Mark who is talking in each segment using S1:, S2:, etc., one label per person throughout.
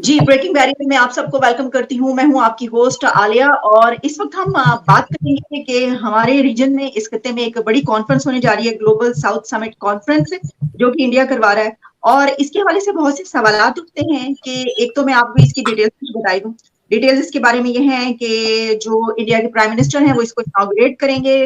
S1: جی breaking barrier میں آپ سب کو ویلکم کرتی ہوں. میں ہوں آپ کی ہوسٹ عالیہ, اور اس وقت ہم بات کریں گے کہ ہمارے ریجن میں اس خطے میں ایک بڑی کانفرنس ہونے جا رہی ہے, گلوبل ساؤتھ سمٹ کانفرنس, جو کہ انڈیا کروا رہا ہے. اور اس کے حوالے سے بہت سے سوالات اٹھتے ہیں کہ ایک تو میں آپ کو اس کی ڈیٹیلز بتائی دوں. ڈیٹیلز اس کے بارے میں یہ ہیں کہ جو انڈیا کے پرائم منسٹر ہیں وہ اس کو اناگوریٹ کریں گے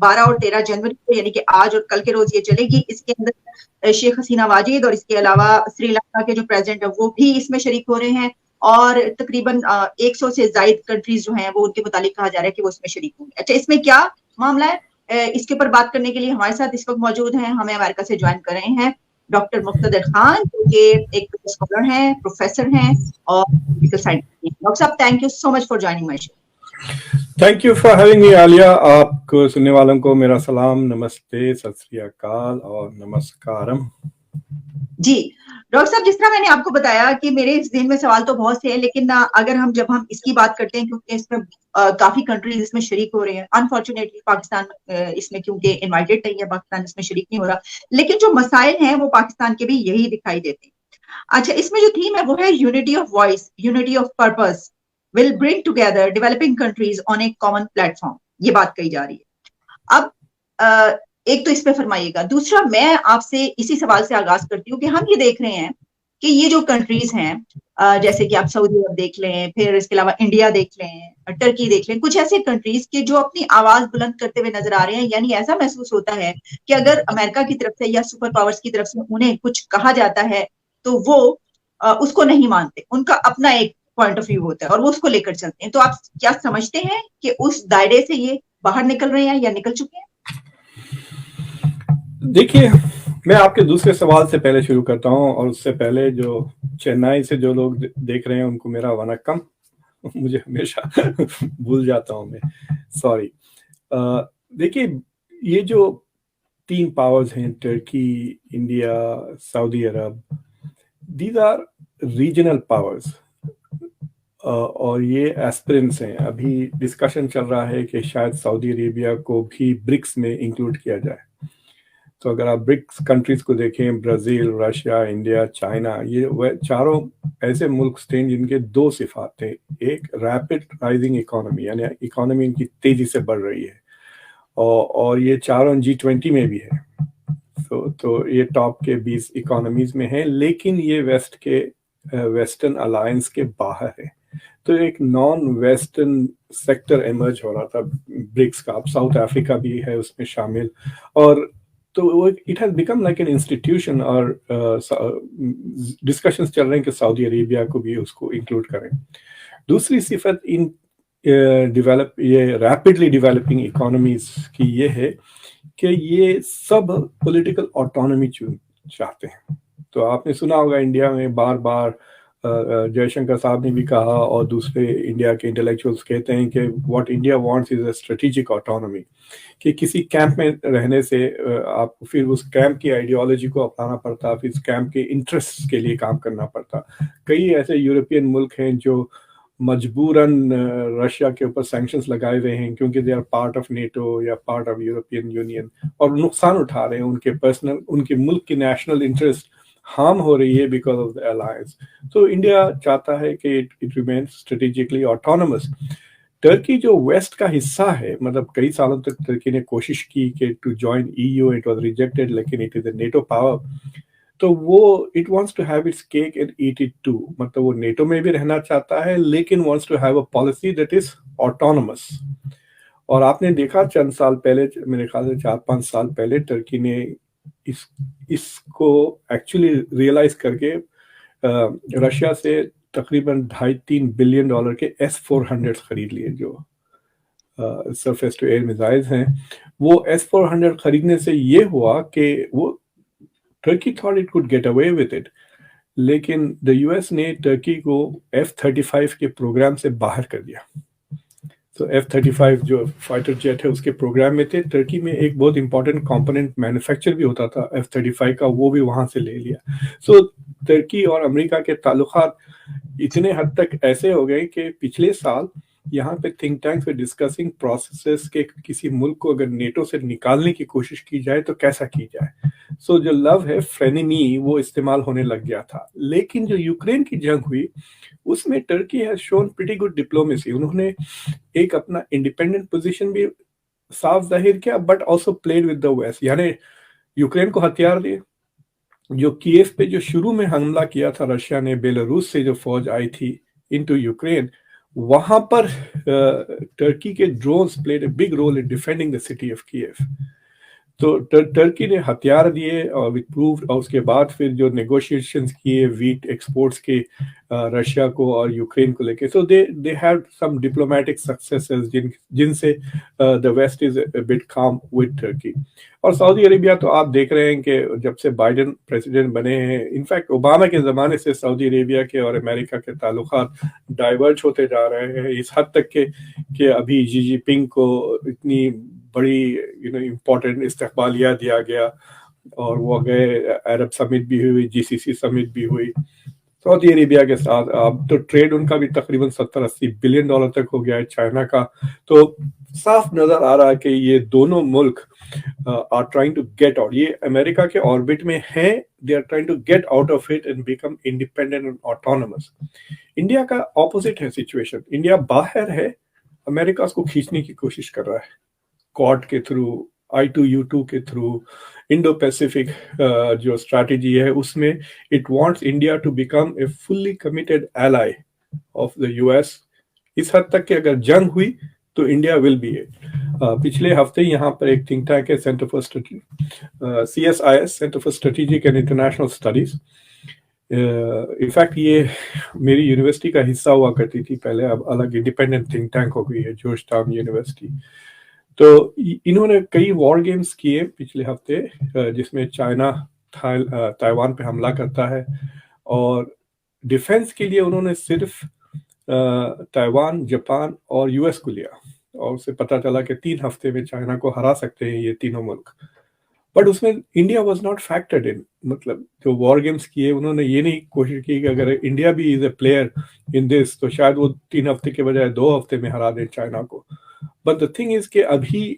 S1: 12 اور 13 جنوری کو, یعنی کہ آج اور کل کے روز یہ چلے گی. اس کے اندر شیخ حسینہ واجد اور اس کے علاوہ سری لنکا کے جو پریزیڈنٹ ہیں وہ بھی اس میں شریک ہو رہے ہیں, اور تقریباً 100 سے زائد کنٹریز جو ہیں وہ ان کے متعلق کہا جا رہا ہے کہ وہ اس میں شریک ہوں گے. اچھا, اس میں کیا معاملہ ہے, اس کے اوپر بات کرنے کے لیے ہمارے ساتھ اس وقت موجود ہیں, ہمیں امریکہ سے جوائن کر رہے ہیں ڈاکٹر مقتدر خان, جو کہ ایک اسکالر ہیں, پروفیسر ہیں اور پولیٹیکل سائنٹسٹ ہیں. ڈاکٹر صاحب, thank you so much for joining my show.
S2: Thank you for having me Aliya. آپ کو سننے والوں کو میرا سلام, نمستے, ست سری اکال اور نمسکارم.
S1: جی ڈاکٹر صاحب, جس طرح میں نے آپ کو بتایا کہ میرے ذہن میں سوال تو بہت سے ہیں, لیکن اگر جب ہم اس کی بات کرتے ہیں, کیونکہ اس میں کافی کنٹریز اس میں شریک ہو رہے ہیں, انفارچونیٹلی پاکستان اس میں کیونکہ انوائٹڈ نہیں ہے, پاکستان اس میں شریک نہیں ہو رہا, لیکن جو مسائل ہیں وہ پاکستان کے بھی یہی دکھائی دیتے ہیں. اچھا, اس میں جو تھیم ہے وہ ہے unity of voice, unity of purpose will bring together developing countries on a common platform. یہ بات کہی جا رہی ہے. اب ایک تو اس پہ فرمائیے گا. دوسرا, میں آپ سے اسی سوال سے آغاز کرتی ہوں کہ ہم یہ دیکھ رہے ہیں کہ یہ جو کنٹریز ہیں, جیسے کہ آپ سعودی عرب دیکھ لیں, پھر اس کے علاوہ انڈیا دیکھ لیں, ٹرکی دیکھ لیں, کچھ ایسے کنٹریز کے جو اپنی آواز بلند کرتے ہوئے نظر آ رہے ہیں. یعنی ایسا محسوس ہوتا ہے کہ اگر امریکہ کی طرف سے یا سپر پاورز کی طرف سے انہیں کچھ کہا جاتا ہے تو وہ اس کو نہیں مانتے, ان کا اپنا ایک پوائنٹ آف ویو ہوتا ہے اور وہ اس کو لے کر چلتے ہیں. تو آپ کیا سمجھتے ہیں کہ اس دائرے سے یہ باہر نکل رہے ہیں یا نکل چکے ہیں؟
S2: دیکھیے, میں آپ کے دوسرے سوال سے پہلے شروع کرتا ہوں, اور اس سے پہلے جو چنئی سے جو لوگ دیکھ رہے ہیں ان کو میرا ونکم. مجھے ہمیشہ بھول جاتا ہوں میں, سوری. دیکھیے, یہ جو 3 پاورز ہیں, Turkey, India, Saudi Arab, these are regional powers, اور یہ ایسپرنٹس ہیں. ابھی ڈسکشن چل رہا ہے کہ شاید سعودی عربیہ کو بھی برکس میں انکلوڈ کیا جائے. تو اگر آپ برکس کنٹریز کو دیکھیں, برازیل, رشیا, انڈیا, چائنا, یہ چاروں ایسے ملک ہیں جن کے 2 صفات ہیں. ایک ریپڈ رائزنگ اکانومی, یعنی اکانومی ان کی تیزی سے بڑھ رہی ہے, اور یہ چاروں G20 میں بھی ہے. تو یہ ٹاپ کے 20 اکانومیز میں ہیں, لیکن یہ ویسٹرن الائنس کے باہر ہے. تو ایک نان ویسٹرن سیکٹر ایمرج ہو رہا تھا برکس کا. اب ساؤتھ افریقہ بھی ہے اس میں شامل, اور تو it has become like an institution, اور ڈسکشنز چل رہے ہیں کہ سعودی عربیہ کو بھی اس کو انکلوڈ کریں. دوسری صفت ان یہ ریپڈلی ڈیولپنگ اکانومیز کی یہ ہے کہ یہ سب پولیٹیکل آٹونومی چاہتے ہیں. تو آپ نے سنا ہوگا انڈیا میں بار بار جے شنکر صاحب نے بھی کہا, اور دوسرے انڈیا کے انٹلیکچوئلس کہتے ہیں کہ what India wants is a strategic autonomy, کہ کسی کیمپ میں رہنے سے آپ کو پھر اس کیمپ کی آئیڈیالوجی کو اپنانا پڑتا, پھر اس کیمپ کے انٹرسٹ کے لیے کام کرنا پڑتا. کئی ایسے یورپین ملک ہیں جو مجبوراً رشیا کے اوپر سینکشنز لگائے ہوئے ہیں کیونکہ they are part of NATO یا پارٹ آف یورپین یونین, اور نقصان اٹھا رہے ہیں. ان کے پرسنل, ان کے ملک کی نیشنل انٹرسٹ ہارم ہو رہی ہے بیکاز آف دا الائنس. تو انڈیا چاہتا ہے کہ it remains strategically autonomous. Turkey جو ویسٹ کا حصہ ہے, مطلب کئی سالوں تک ٹرکی نے کوشش کی کہ to join EU, it was rejected, لیکن it is a NATO power. تو وہ it wants to have its cake and eat it too, مطلب وہ نیٹو میں بھی رہنا چاہتا ہے, لیکن wants to have a policy that is autonomous. اور آپ نے دیکھا چند سال پہلے, میرے خیال سے 4-5 سال پہلے, ٹرکی نے اس کو ایکچولی ریئلائز کر کے رشیا سے تقریباً $2.5-3 بلین کے S-400 خرید لیے, جو سرفیس ٹو ایئر میزائلز ہیں. وہ S-400 خریدنے سے یہ ہوا کہ وہ Turkey thought it could get away with it, لیکن دا US نے ٹرکی کو F-35 کے پروگرام سے باہر کر دیا. تو F-35 جو فائٹر جیٹ ہے اس کے پروگرام میں تھے. ٹرکی میں ایک بہت امپورٹنٹ کمپوننٹ مینوفیکچر بھی ہوتا تھا F-35 کا, وہ بھی وہاں سے لے لیا. سو ٹرکی اور امریکہ کے تعلقات اتنے حد تک ایسے ہو گئے کہ پچھلے سال यहाँ पे थिंक टैंक्स में डिस्कसिंग प्रोसेसेस के किसी मुल्क को अगर नेटो से निकालने की कोशिश की जाए तो कैसा की जाए। सो जो लव है फ्रेनेमी वो इस्तेमाल होने लग गया था। लेकिन जो यूक्रेन की जंग हुई उसमें Turkey has shown pretty good diplomacy. उन्होंने एक अपना इंडिपेंडेंट पोजीशन भी साफ जाहिर किया but also played with the west, यानी यूक्रेन को हथियार दिए। जो कीव पे जो शुरू में हमला किया था रशिया ने, बेलारूस से जो फौज आई थी इनटू यूक्रेन, वहां पर टर्की के drones played a big role in defending the city of Kyiv. तो टर्की ने हथियार दिए और विप्रूव, और उसके बाद फिर जो नेगोशिएशंस किए वीट एक्सपोर्ट्स के रशिया को और यूक्रेन को लेके, so they have some diplomatic successes जिनसे the west is a bit calm with Turkey. और सऊदी अरेबिया तो आप देख रहे हैं कि जब से बाइडेन प्रेसिडेंट बने हैं, इनफैक्ट ओबामा के ज़माने से सऊदी अरेबिया के और अमेरिका के ताल्लुकात डाइवर्ज होते जा रहे हैं, इस हद तक के अभी जी जिनपिंग को इतनी बड़ी इम्पोर्टेंट इस्तकबालिया दिया गया और वो गए, अरब समिट भी हुई, जीसीसी समिट भी हुई सऊदी अरेबिया के साथ। अब तो ट्रेड उनका भी तकरीबन 70-80 बिलियन डॉलर तक हो गया है चाइना का। तो साफ नजर आ रहा है कि ये दोनों मुल्क are trying to get out, ये अमेरिका के ऑर्बिट में हैं, they are trying to get out of it and become independent and autonomous. India का ऑपोजिट है सिचुएशन, इंडिया बाहर है, अमेरिका उसको खींचने की कोशिश कर रहा है क्वाड के थ्रू, I2U2 के थ्रू, इंडो पैसिफिक जो स्ट्रैटेजी है उसमें it wants India to become a fully committed ally of the US, इस हद तक कि अगर जंग हुई तो इंडिया विल बी इट। पिछले हफ्ते यहाँ पर एक थिंक टैंक है centre for CSIS, centre for strategic and international studies. In fact ये मेरी यूनिवर्सिटी का हिस्सा हुआ करती थी पहले, अब अलग इंडिपेंडेंट थिंक टैंक हो गई है, जॉर्ज टाउन यूनिवर्सिटी। तो इन्होंने कई वॉर गेम्स किए पिछले हफ्ते, जिसमें चाइना ताइवान पे हमला करता है, और डिफेंस के लिए उन्होंने सिर्फ ताइवान, जापान और यूएस को लिया, और उससे पता चला कि 3 हफ्ते में चाइना को हरा सकते हैं ये तीनों मुल्क। बट उसमें इंडिया वाज नॉट फैक्टर्ड इन, मतलब जो वॉर गेम्स किए उन्होंने ये नहीं कोशिश की कि अगर इंडिया भी is a player in this तो शायद वो 3 हफ्ते के बजाय 2 हफ्ते में हरा दें चाइना को। बट द थिंग इज कि अभी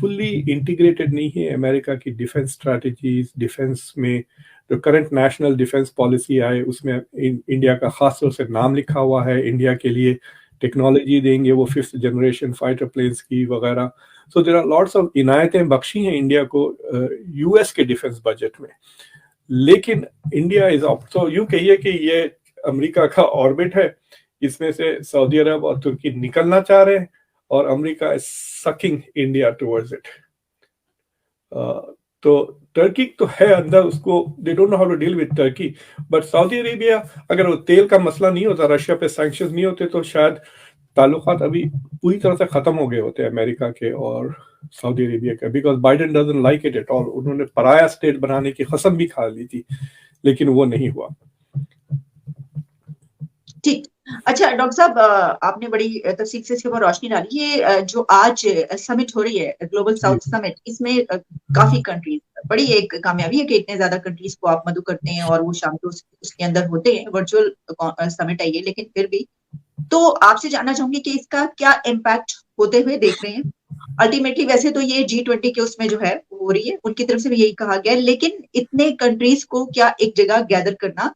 S2: फुल्ली इंटीग्रेटेड नहीं है अमेरिका की डिफेंस स्ट्रैटेजीज। डिफेंस में जो करंट नेशनल डिफेंस पॉलिसी आए उसमें इंडिया का खास तौर से नाम लिखा हुआ है, इंडिया के लिए टेक्नोलॉजी देंगे वो 5th जनरेशन फाइटर प्लेन्स की वगैरह। So there are lots of इनायतें बख्शी हैं इंडिया को यूएस के डिफेंस बजट में, लेकिन इंडिया इज ऑफ, तो यूं कहिए कि ये अमेरिका का ऑर्बिट है, इसमें से सऊदी अरब और तुर्की निकलना चाह रहे हैं और America is sucking India towards it. तो टर्की तो है अंदर, उसको they don't know how to deal with Turkey. But Saudi Arabia, अगर वो तेल का मसला नहीं होता, रशिया पे सैंक्शंस नहीं होते, तो शायद ताल्लुकात अभी पूरी तरह से खत्म हो गए होते अमेरिका के और सऊदी अरेबिया के, because Biden doesn't like it at all. उन्होंने पराया स्टेट बनाने की कसम भी खा ली थी, लेकिन वो नहीं हुआ।
S1: ठीक, अच्छा डॉक्टर साहब, आपने बड़ी तफसील से इसके ऊपर रोशनी डाली। ये जो आज समिट हो रही है, ग्लोबल साउथ समिट, इसमें काफी कंट्रीज, बड़ी एक कामयाबी है कि इतने ज्यादा कंट्रीज को आप मदु करते हैं और वो शामिल उसके अंदर होते हैं। वर्चुअल समिट है ये, लेकिन फिर भी तो आपसे जानना चाहूंगी कि इसका क्या इम्पैक्ट होते हुए देख रहे हैं। अल्टीमेटली वैसे तो ये G20 के उसमें जो है वो हो रही है, उनकी तरफ से भी यही कहा गया है, लेकिन इतने कंट्रीज को क्या एक जगह गैदर करना,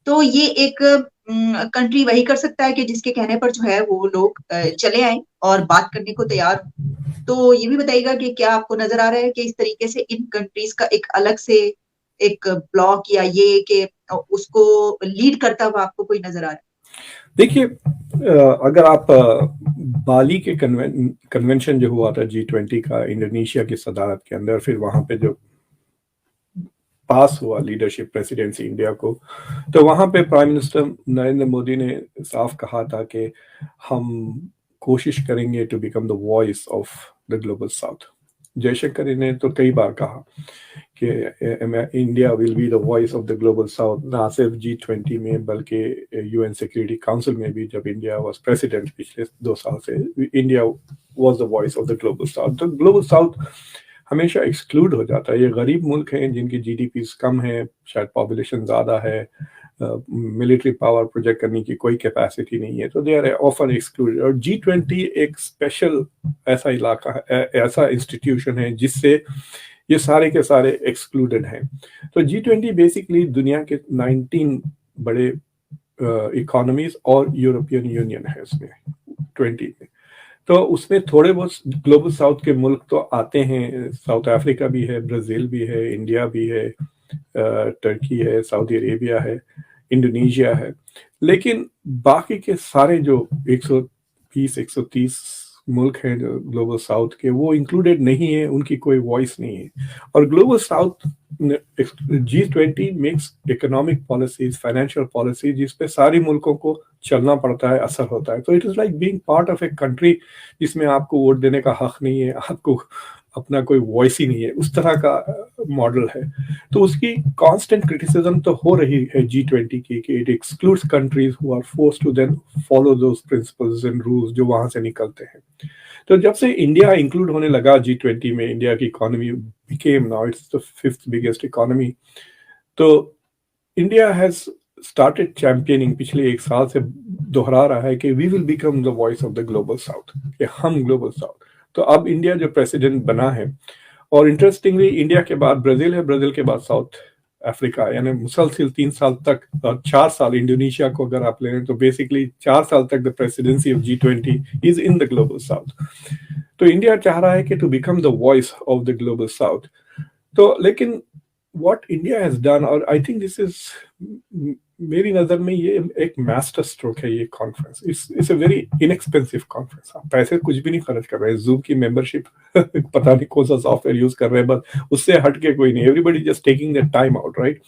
S1: तो ये एक कंट्री वही कर सकता है कि जिसके कहने पर जो है वो लोग चले आए और बात करने को तैयार हो। तो ये भी बताइएगा कि क्या आपको नजर आ रहा है कि इस तरीके से इन कंट्रीज का एक अलग से एक ब्लॉक या ये कि उसको लीड करता हुआ आपको कोई नजर आ रहा है?
S2: देखिए, अगर आप बाली के कन्वेंशन जो हुआ था G20 का इंडोनेशिया की सदारत के अंदर, फिर वहां पे जो पास हुआ लीडरशिप प्रेसिडेंसी इंडिया को, तो वहां पे प्राइम मिनिस्टर नरेंद्र मोदी ने साफ कहा था कि हम कोशिश करेंगे to become the voice of the global south. Jaishankar ने तो कई बार कहा कि India will be the voice of the global south, ना सिर्फ G20 में बल्कि UN सिक्योरिटी काउंसिल में भी, जब इंडिया वाज प्रेसिडेंट पिछले 2 साल से, India was the voice of the global south. तो ग्लोबल साउथ हमेशा एक्सक्लूड हो जाता है। ये गरीब मुल्क हैं जिनकी GDP कम है, शायद पॉपुलेशन ज़्यादा है, मिलिट्री पावर प्रोजेक्ट करने की कोई कैपेसिटी नहीं है, तो दे आर ऑफन एक्सक्लूडेड। और G20 एक स्पेशल ऐसा इलाका है, ऐसा इंस्टीट्यूशन है जिससे ये सारे के सारे एक्सक्लूडेड हैं। तो G20 बेसिकली दुनिया के 19 बड़े इकोनॉमीज और यूरोपियन यूनियन है उसमें 20 में। तो उसमें थोड़े बहुत ग्लोबल साउथ के मुल्क तो आते हैं, साउथ अफ्रीका भी है, ब्राजील भी है, इंडिया भी है, टर्की है, सऊदी अरेबिया है, इंडोनेशिया है, लेकिन बाकी के सारे जो 120-130 मुल्क हैं जो ग्लोबल साउथ के, वो इंक्लूडेड नहीं है, उनकी कोई वॉइस नहीं है। और global south G20 makes economic policies, financial policy, जिस पे सारे मुल्कों को चलना पड़ता है, असर होता है। तो it is like being part of a country जिसमें आपको वोट देने का हक नहीं है, आपको अपना कोई वॉइस ही नहीं है, उस तरह का मॉडल है। तो उसकी कांस्टेंट क्रिटिसिज्म तो हो रही है G20 की कि it excludes countries who are forced to then follow those principles and rules जो वहां से निकलते हैं। तो जब से इंडिया इंक्लूड होने लगा G20 में, इंडिया की economy became now it's the 5th biggest economy. तो इंडिया हैज स्टार्टेड चैंपियनिंग, पिछले एक साल से दोहरा रहा है कि we will become the voice of the global south, कि हम ग्लोबल साउथ। तो अब इंडिया जो प्रेसिडेंट बना है, और इंटरेस्टिंगली इंडिया के बाद ब्राजील है, ब्राजील के बाद साउथ अफ्रीका, यानी मुसलसिल 3 साल तक और 4 साल इंडोनेशिया को अगर आप लें तो बेसिकली 4 साल तक the presidency of G20 is in the global south. तो इंडिया चाह रहा है कि to become the voice of the global south. तो लेकिन what India has done, और आई थिंक दिस इज, मेरी नजर में ये एक मास्टर स्ट्रोक है, ये conference it's a very inexpensive conference. आप पैसे कुछ भी नहीं खर्च कर रहे हैं, जूम की मेंबरशिप पता नहीं कौन सा सॉफ्टवेयर यूज कर रहे हैं, बस उससे हट के कोई नहीं, everybody just taking the time out, right.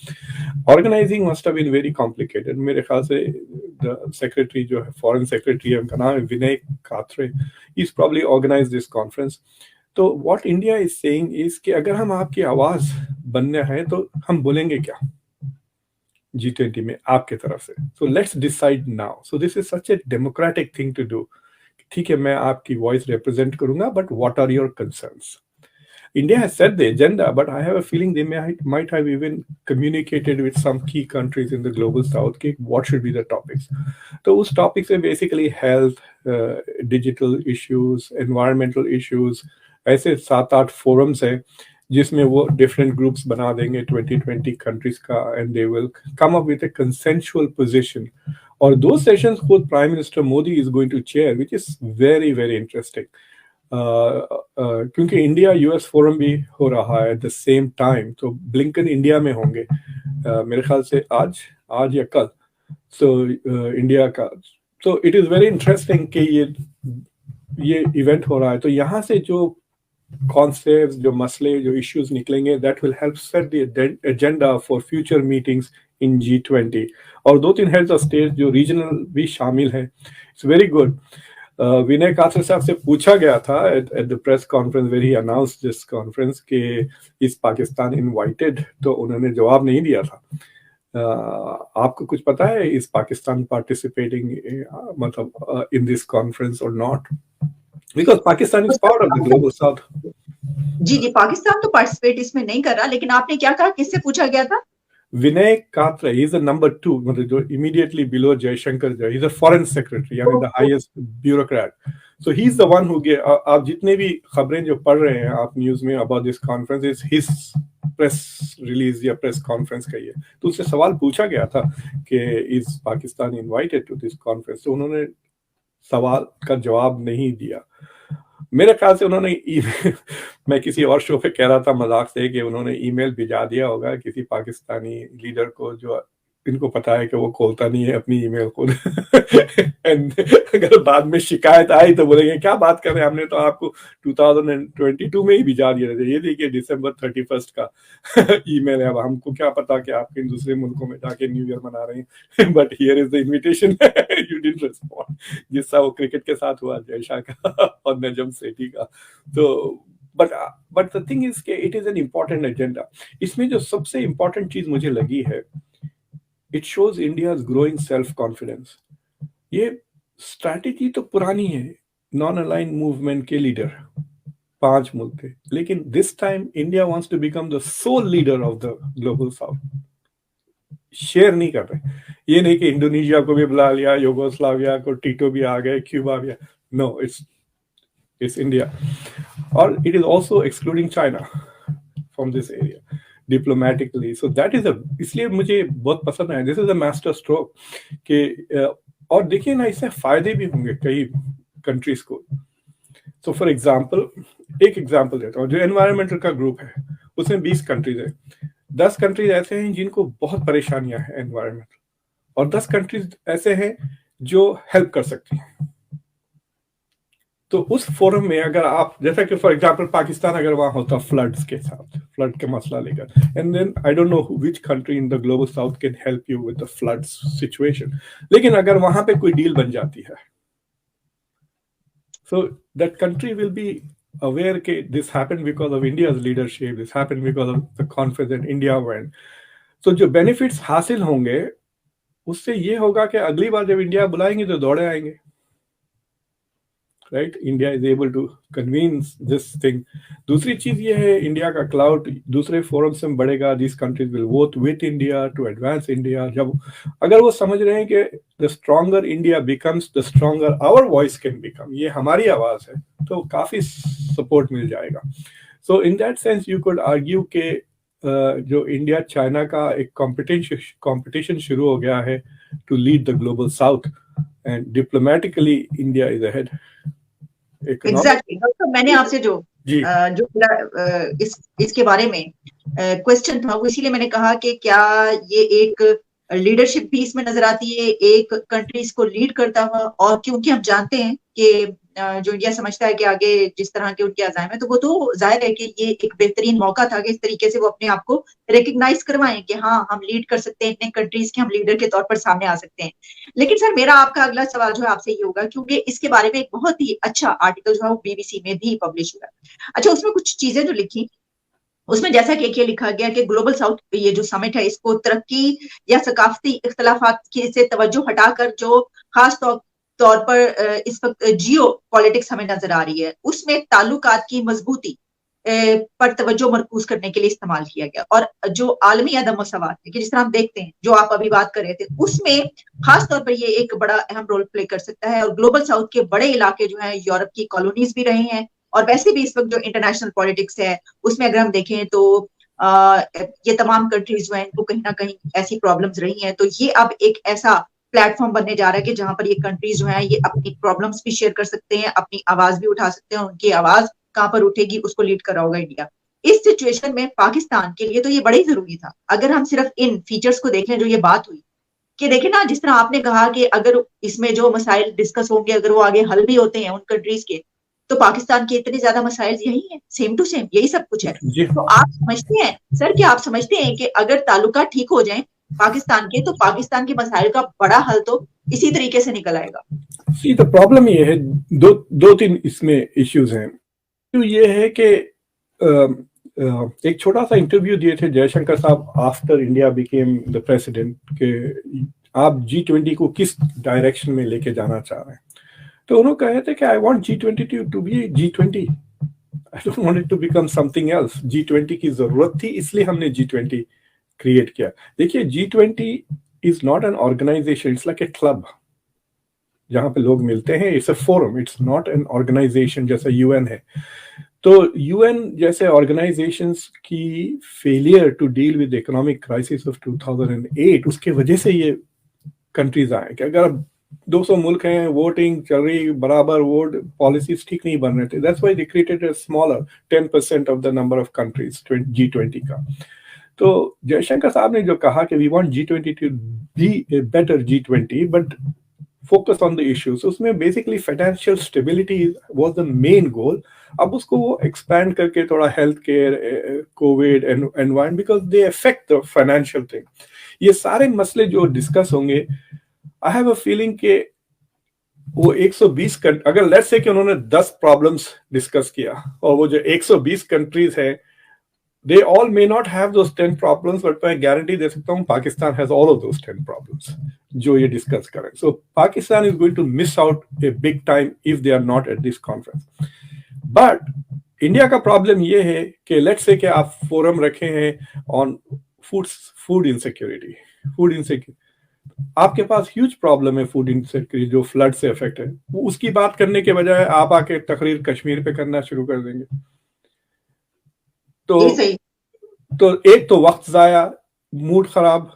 S2: Organising must have been very complicated. मेरे ख्याल से द सेक्रेटरी जो है, फॉरेन सेक्रेटरी है, उनका नाम है Vinay Katre, is probably organise this conference. तो what India is saying is कि अगर हम आपकी आवाज बनने हैं तो हम बोलेंगे क्या G20 में आपके तरफ से, so let's decide now. So this is such a democratic thing to do. ठीक है, मैं आपकी वॉइस रिप्रेजेंट करूंगा, but what are your concerns? India has set the agenda, but I have a feeling they might have even communicated with some key countries in the global south कि what should be the topics. तो उस topics में basically health, digital issues, environmental issues, ऐसे 7-8 forums हैं जिसमें वो different groups बना देंगे 20 countries का, and they will come up with a consensual position. और दो sessions खुद Prime Minister Modi is going to chair, which is very very interesting. क्योंकि इंडिया यूएस फोरम भी हो रहा है एट द सेम टाइम, तो ब्लिंकन इंडिया में होंगे मेरे ख्याल से आज या कल। सो इंडिया का, तो इट इज वेरी इंटरेस्टिंग कि ये इवेंट हो रहा है। तो यहाँ से जो कॉन्सेप्ट्स, जो मसले, जो इश्यूज निकलेंगे, that will help set the agenda for future meetings in G20। और 2-3 हेड्स ऑफ स्टेट जो रीजनल भी शामिल है, it's very good. Vinay Kwatra साहब से पूछा गया था at the press conference where he announced this conference कि इज पाकिस्तान इनवाइटेड, तो उन्होंने जवाब नहीं दिया था। आपको कुछ पता है, इज पाकिस्तान पार्टिसिपेटिंग मतलब इन दिस कॉन्फ्रेंस और not? Because Pakistan is part of the global south.
S1: जी, पाकिस्तान तो पार्टिसिपेट इसमें नहीं कर रहा, लेकिन आपने क्या कहा, किससे पूछा गया था?
S2: Vinay Katra, he is the number 2, immediately below Jaishankar. He's a foreign secretary, I mean the highest bureaucrat. So he's the one who gave, आप जितने भी खबरें जो पढ़ रहे हैं आप न्यूज में about this conference is his press release या press conference का ये। तो उससे सवाल पूछा गया था कि is Pakistan invited to this conference, तो उन्होंने सवाल का जवाब नहीं दिया। मेरे ख्याल से उन्होंने मैं किसी और शो पे कह रहा था मजाक से कि उन्होंने ईमेल भिजा दिया होगा किसी पाकिस्तानी लीडर को, जो इनको पता है कि वो खोलता नहीं है अपनी ईमेल खुद। अगर बाद में शिकायत आई तो बोलेंगे क्या बात कर रहे हैं, हमने तो आपको 2022 में ही भिजा दिया था, ये देखिए December 31 का ईमेल है, अब हमको क्या पता कि आप इन दूसरे मुल्कों में जाके न्यू ईयर मना रहे हैं, but here is the invitation, you didn't respond, जिससा वो क्रिकेट के साथ हुआ जयशा का और नजम सेठी का। तो बट द थिंग इज के it is an important agenda. इसमें जो सबसे इम्पोर्टेंट चीज मुझे लगी है, it shows India's growing self confidence. ये स्ट्रैटेजी तो पुरानी है, नॉन अलाइन मूवमेंट के लीडर 5 मुल्क थे, लेकिन this time India wants to become the sole leader of the global south. Share नहीं कर रहे. ये नहीं कि इंडोनेशिया को भी बुला लिया, युगोस्लाविया को, टीटो भी आ गए, क्यूबा भी. No, it's India, or it is also excluding China from this area diplomatically. So that is इसलिए मुझे बहुत पसंद है. This is a master stroke कि और देखिए ना, इससे फायदे भी होंगे कई कंट्रीज को. So for example, एक एग्जांपल देता हूँ. जो एनवायरमेंटल का ग्रुप है उसमें 20 कंट्रीज है. 10 कंट्रीज ऐसे हैं जिनको बहुत परेशानियां हैं एनवायरमेंटल, और 10 कंट्रीज ऐसे हैं जो हेल्प कर सकती हैं. तो उस फोरम में अगर आप, जैसा कि फॉर एग्जांपल पाकिस्तान अगर वहां होता फ्लड्स के साथ, फ्लड के मसला लेकर, and then I don't know which country in the global south can help you with the floods situation, लेकिन अगर वहां पे कोई डील बन जाती है, so that country will be aware that this happened because of India's leadership, this happened because of the conference that India went. So जो benefits हासिल होंगे उससे ये होगा कि अगली बार जब इंडिया बुलाएंगे तो दौड़े आएंगे. Right? India is able to convince this thing. दूसरी चीज ये है, इंडिया का क्लाउड दूसरे फोरम से बढ़ेगा. These countries will vote with India to advance India. जब अगर वो समझ रहे हैं कि the stronger India becomes, the stronger our voice can become, ये हमारी आवाज है, तो काफी सपोर्ट मिल जाएगा. So in that sense you could argue कि जो इंडिया चाइना का एक कंपटीशन शुरू हो गया है to lead the global south, and diplomatically India is ahead.
S1: Exactly. Doctor, मैंने आपसे जो इसके बारे में क्वेश्चन था वो इसीलिए मैंने कहा कि क्या ये एक लीडरशिप भी इसमें नजर आती है, एक कंट्रीज को लीड करता हुआ, और क्योंकि हम जानते हैं कि जो इंडिया समझता है कि आगे जिस तरह के उनके अज़ाइम है, तो वो तो जाहिर है कि ये एक बेहतरीन मौका था कि इस तरीके से वो अपने आप को रिकग्नाइज करवाएं कि हाँ हम लीड कर सकते हैं इतने कंट्रीज के, हम लीडर के तौर पर सामने आ सकते हैं. लेकिन सर मेरा आपका अगला सवाल जो है आपसे ये होगा, क्योंकि इसके बारे में एक बहुत ही अच्छा आर्टिकल जो है वो BBC में भी पब्लिश हुआ. अच्छा, उसमें कुछ चीजें जो लिखी, उसमें जैसा कि ये लिखा गया कि ग्लोबल साउथ ये जो समिट है इसको तरक्की या सकाफती इख्तलाफात से तवज्जो हटाकर जो खास तौर पर इस वक्त जियो पॉलिटिक्स हमें नजर आ रही है, उसमें ताल्लुकात की मजबूती पर तवज्जो मरकूज करने के लिए इस्तेमाल किया गया. और जो आलमी अदम मसवात है कि जिस तरह हम देखते हैं, जो आप अभी बात कर रहे थे, उसमें खास तौर पर ये एक बड़ा अहम रोल प्ले कर सकता है. और ग्लोबल साउथ के बड़े इलाके जो है यूरोप की कॉलोनीज भी रहे हैं, और वैसे भी इस वक्त जो इंटरनेशनल पॉलिटिक्स है उसमें अगर हम देखें तो ये तमाम कंट्रीज जो हैं इनको कहीं ना कहीं ऐसी प्रॉब्लम्स रही हैं. तो ये अब एक ऐसा प्लेटफॉर्म बनने जा रहा है कि जहां पर ये कंट्रीज जो हैं ये अपनी प्रॉब्लम्स भी शेयर कर सकते हैं, अपनी आवाज भी उठा सकते हैं. उनकी आवाज कहां पर उठेगी उसको लीड कर रहा होगा इंडिया. इस सिचुएशन में पाकिस्तान के लिए तो ये बड़ा ही जरूरी था. अगर हम सिर्फ इन फीचर्स को देखें जो ये बात हुई, कि देखें ना, जिस तरह आपने कहा कि अगर इसमें जो मसाइल डिस्कस होंगे अगर वो आगे हल भी होते हैं उन कंट्रीज के, तो पाकिस्तान के इतने ज्यादा मसाइल यही है, सेम टू सेम यही सब कुछ है. तो आप समझते हैं सर, कि आप समझते हैं कि अगर ताल्लुकात ठीक हो जाएं पाकिस्तान के, तो पाकिस्तान के मसाइल का बड़ा हल तो इसी तरीके से निकल आएगा?
S2: सी तो प्रॉब्लम ये है, दो तीन इसमें इश्यूज हैं. तो ये है कि एक छोटा सा इंटरव्यू दिए थे जयशंकर साहब after India became the president, कि आप G20 को किस डायरेक्शन में लेके जाना चाह रहे हैं. तो उन्होंने कहे थे कि I want G20 to be G20, I don't want it to become something else. G20 की जरूरत थी, इसलिए हमने G20 क्रिएट किया. देखिए, G20 is not an organisation, it's like a club जहां पे लोग मिलते हैं. It's a forum, it's not an organisation जैसा UN है. तो UN जैसे ऑर्गेनाइजेशंस की failure to deal with economic crisis of 2008, उसके वजह से ये कंट्रीज आए कि अगर 200 मुल्क हैं, वोटिंग चल रही, बराबर वोट, पॉलिसीज ठीक नहीं बन रहे थे. That's why they created a smaller 10% of the number of countries G20 का. तो जयशंकर साहब ने जो कहा कि we want G20 to be a better G20 but focus on the issues, उसमें basically financial stability was the main goal. अब उसको वो एक्सपैंड करके थोड़ा health care, covid, environment, because they affect the financial thing. ये सारे मसले जो डिस्कस होंगे, आई हैव अ फीलिंग कि वो 120 अगर लेट्स से कि उन्होंने 10 प्रॉब्लम्स डिस्कस किया, और वो जो 120 कंट्रीज है, they all may not have those 10 problems, but मैं गारंटी दे सकता हूँ Pakistan has all of those 10 problems जो ये डिस्कस करें. So Pakistan is going to miss out a big time if they are not at this conference. But India का problem ये है कि लेट्स से कि आप फोरम रखे हैं on food insecurity, food insecurity, आपके पास ह्यूज प्रॉब्लम है फूड इनसिक्योरिटी जो फ्लड से इफेक्ट है, उसकी बात करने के बजाय आप आके तकरीर कश्मीर पे करना शुरू कर देंगे। तो एक तो वक्त जाया, मूड खराब,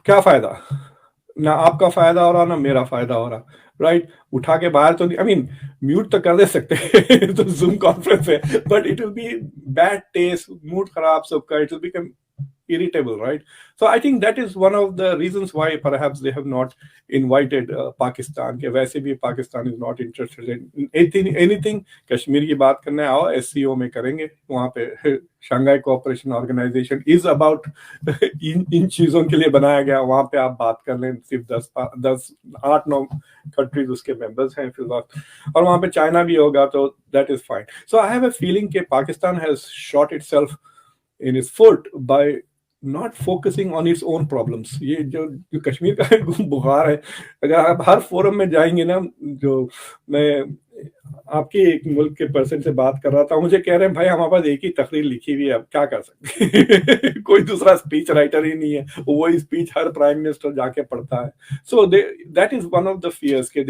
S2: क्या फायदा, ना आपका फायदा हो रहा ना मेरा फायदा हो रहा, राइट? उठा के बाहर तो आई मीन म्यूट तो कर दे सकते हैं तो जूम कॉन्फ्रेंस है, but it will be bad taste, mood खराब सबका, it will become irritable, right? So I think that is one of the reasons why perhaps they have not invited Pakistan, के वैसे भी Pakistan is not interested in anything Kashmir की बात करने आओ, SCO में करेंगे, वहाँ पे Shanghai cooperation organisation is about इन चीजों के लिए बनाया गया, वहाँ पे आप बात कर लें, सिर्फ 8-9 कंट्रीज उसके मेंबर्स हैं फिर वक्त, और वहाँ पे चाइना भी होगा, तो that is fine. So I have a feeling कि Pakistan has shot itself in its foot by not focusing on its own problems। ये जो कश्मीर का बुखार है, अगर आप हर फोरम में जाएंगे ना, जो मैं आपके एक मुल्क के पर्सन से बात कर रहा था, मुझे कह रहे हैं भाई हमारे पास एक ही तकरीर लिखी हुई है, अब क्या कर सकते कोई दूसरा स्पीच राइटर ही नहीं है, वही स्पीच हर प्राइम मिनिस्टर जाके पढ़ता है। So that is one of the fears कि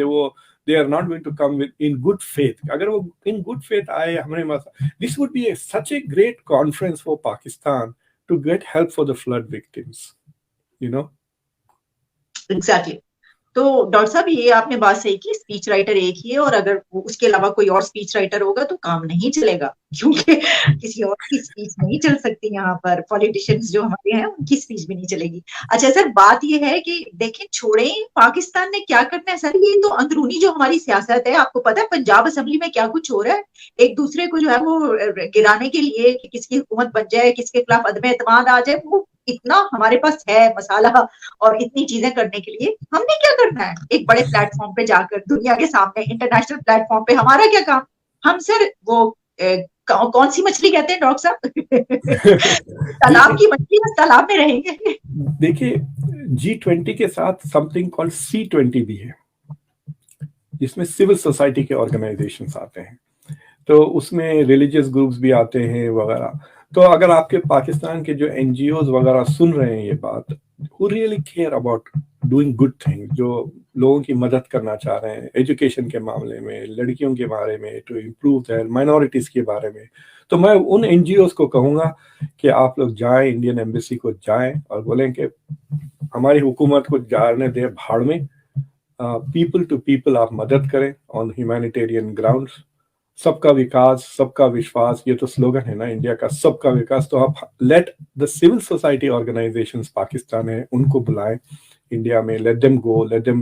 S2: they are not going to come with in good faith। अगर वो in good faith आए हमारे पास, this would be such a great conference for Pakistan to get help for the flood victims, you know।
S1: Exactly। तो doctor साहब ये आपने बात सही की, स्पीच राइटर एक ही है, और अगर उसके अलावा कोई और स्पीच राइटर होगा तो काम नहीं चलेगा, क्योंकि किसी और की स्पीच नहीं चल सकती यहाँ पर, पॉलिटिशियंस जो हमारे हैं उनकी स्पीच भी नहीं चलेगी। अच्छा सर, बात ये है कि देखें, छोड़े पाकिस्तान ने क्या करना है सर, ये तो अंदरूनी जो हमारी सियासत है, आपको पता है पंजाब असेंबली में क्या कुछ हो रहा है, एक दूसरे को जो है वो गिराने के लिए कि किसकी हुकूमत बन जाए, किसके खिलाफ अदम एतमाद आ जाए, वो इतना हमारे पास है मसाला और इतनी चीजें करने के लिए, हमने क्या करना है एक बड़े प्लेटफॉर्म पे जाकर दुनिया के सामने, इंटरनेशनल प्लेटफॉर्म पे हमारा क्या काम? हम सर वो कौन सी मछली कहते हैं डॉक्टर साहब तालाब की मछली, बस तालाब में रहेंगे।
S2: देखिए G20 के साथ समथिंग कॉल्ड C20 भी है, जिसमें सिविल सोसाइटी के ऑर्गेनाइजेशंस आते हैं, तो उसमें रिलीजियस ग्रुप्स भी आते हैं वगैरह। तो अगर आपके पाकिस्तान के जो NGOs वगैरह सुन रहे हैं ये बात, who really care about doing good things, जो लोगों की मदद करना चाह रहे हैं एजुकेशन के मामले में, लड़कियों के बारे में, टू इम्प्रूव द माइनॉरिटीज के बारे में, तो मैं उन NGOs को कहूँगा कि आप लोग जाएं, इंडियन एम्बेसी को जाएं और बोलें कि हमारी हुकूमत को जाने दे भाड़ में, पीपल टू पीपल आप मदद करें ऑन ह्यूमैनिटेरियन ग्राउंड्स, सबका विकास सबका विश्वास, ये तो स्लोगन है ना इंडिया का, सबका विकास। तो आप let the civil society organisations Pakistan है उनको बुलाएं इंडिया में, let them go, let them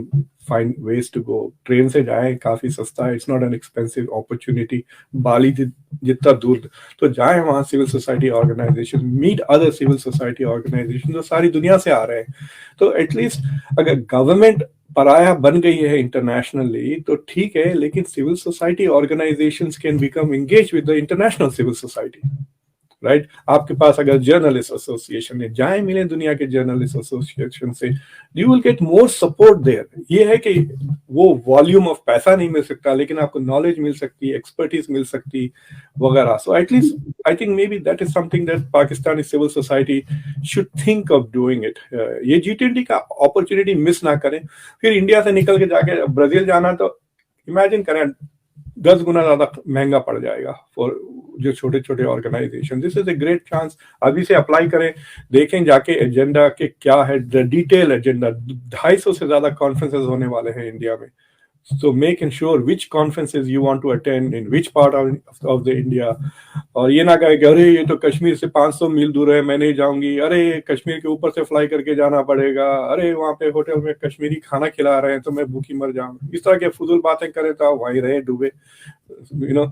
S2: find ways to go, train से जाएं, काफी सस्ता है, it's not an expensive opportunity, Bali जितना दूर तो जाएं वहाँ, civil society organisation, meet other civil society organisation जो सारी दुनिया से आ रहे हैं। तो एटलीस्ट अगर गवर्नमेंट पराया बन गई है इंटरनेशनली तो ठीक है, लेकिन civil society organisations can become engage with the international civil society, right? आपके पास अगर जर्नलिस्ट एसोसिएशन है, जाए मिले दुनिया के जर्नलिस्ट एसोसिएशन से, you will get more support there. ये है कि वो वॉल्यूम ऑफ पैसा नहीं मिल सकता, लेकिन आपको नॉलेज मिल सकती है, एक्सपर्टीज मिल सकती वगैरह। So at least I think may be that is something that Pakistani civil society should think of doing it. ये G20 का अपॉर्चुनिटी मिस ना करें। फिर इंडिया से निकल के जाके ब्राजील जाना, तो इमेजिन करें 10 गुना ज्यादा महंगा पड़ जाएगा फॉर जो छोटे छोटे organisation. This is a great chance, अभी से अप्लाई करें, देखें जाके एजेंडा के क्या है, द डिटेल एजेंडा। 250 से ज्यादा कॉन्फ्रेंसेस होने वाले हैं इंडिया में, so make sure which conferences you want to attend in which part of the India। और ये ना कहे कि अरे ये तो कश्मीर से 500 मील दूर है, मैं नहीं जाऊंगी, अरे कश्मीर के ऊपर से फ्लाई करके जाना पड़ेगा, अरे वहाँ पे होटल में कश्मीरी खाना खिला रहे हैं तो मैं भूखी मर जाऊंगी, इस तरह के फजूल बातें करें तो आप वहीं रहे डूबे, you know।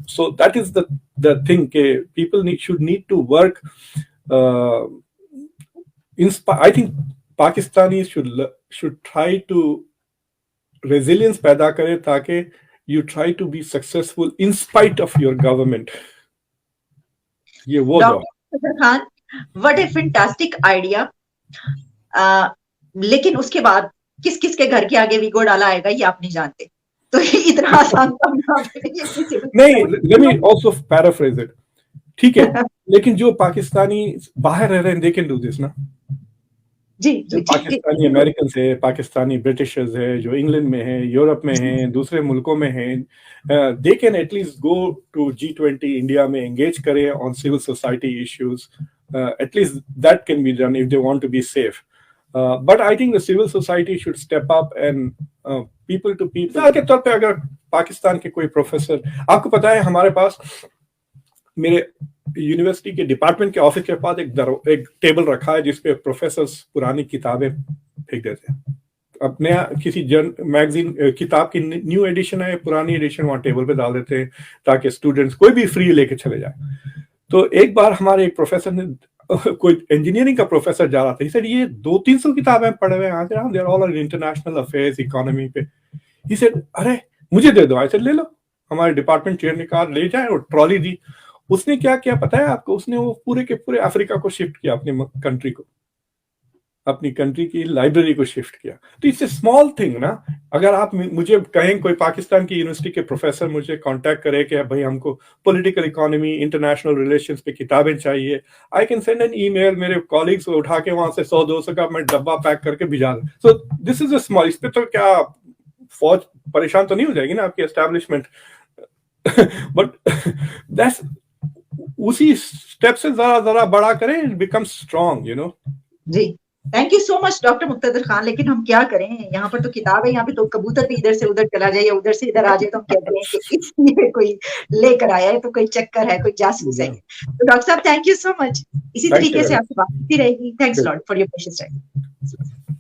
S2: So that is the thing कि people should need to work I think Pakistanis should try to resilience पैदा करे ताकि you try to be successful in spite of your government. ये वो
S1: doctor Khan, what a fantastic idea. लेकिन उसके बाद किस किस के घर के आगे वीगो डाला आएगा ये आप नहीं जानते, तो इतना आसान
S2: नहीं। Let me also paraphrase it, ठीक है, लेकिन जो पाकिस्तानी बाहर रह रहे हैं दे कैन डू दिस ना।
S1: जी
S2: जो
S1: जी
S2: पाकिस्तानी अमेरिकन है, पाकिस्तानी ब्रिटिशर्स है, जो इंग्लैंड में है, यूरोप में है, दूसरे मुल्कों में है, they can at least go to G20 India में एंगेज करें on civil society issues. At least that can be done if they want to be safe. But I think the civil society should step up and people to people. मिसाल के तौर पे अगर पाकिस्तान के कोई professor, आपको पता है हमारे पास मेरे यूनिवर्सिटी के डिपार्टमेंट के ऑफिस के पास एक टेबल रखा है जिसपे प्रोफेसर्स पुरानी किताबें फेंक देते हैं. अब नया किसी मैगजीन किताब की न्यू एडिशन है, पुरानी एडिशन वहां टेबल पे डाल देते हैं ताकि स्टूडेंट्स कोई भी फ्री लेके चले जाए. तो एक बार हमारे एक प्रोफेसर ने, कोई इंजीनियरिंग का प्रोफेसर जा रहा था, ही सेड ये 200-300 किताबें पढ़े हुए हैं, they are all in international affairs, economy पे. ही सेड अरे मुझे दे दो. आई सेड ले लो. हमारे डिपार्टमेंट चेयर ने कहा ले जाए और ट्रॉली दी. उसने क्या किया पता है आपको? उसने वो पूरे के पूरे अफ्रीका को शिफ्ट किया, अपनी कंट्री को, अपनी कंट्री की लाइब्रेरी को शिफ्ट किया. तो इससे स्मॉल थिंग ना. अगर आप मुझे कहें, कोई पाकिस्तान की यूनिवर्सिटी के प्रोफेसर मुझे कांटेक्ट करे कि भाई हमको पॉलिटिकल इकोनॉमी, इंटरनेशनल रिलेशंस पे किताबें चाहिए, I can send an email. मेरे कॉलीग्स को उठा के वहां से 100-200 का मैं डब्बा पैक करके भिजा दूं. सो दिस इज अ स्मॉल. इस पे तो क्या फौज परेशान तो नहीं हो जाएगी ना आपकी एस्टैब्लिशमेंट. बट दैट्स, उसी स्टेप से जरा बड़ा करें, it becomes strong, you know.
S1: जी, thank you so much doctor Muqtedar Khan. लेकिन हम क्या करें, यहाँ पर तो किताब है, यहाँ पे तो कबूतर भी इधर से उधर चला जाए या उधर से इधर आ जाए, तो हम कहते हैं कि इसलिए कोई लेकर आया है, तो कोई चक्कर है, कोई जासूस है. तो डॉक्टर साहब थैंक यू सो मच. इसी तरीके से आपसे बात होती रहेगी. Thanks lot for your precious time.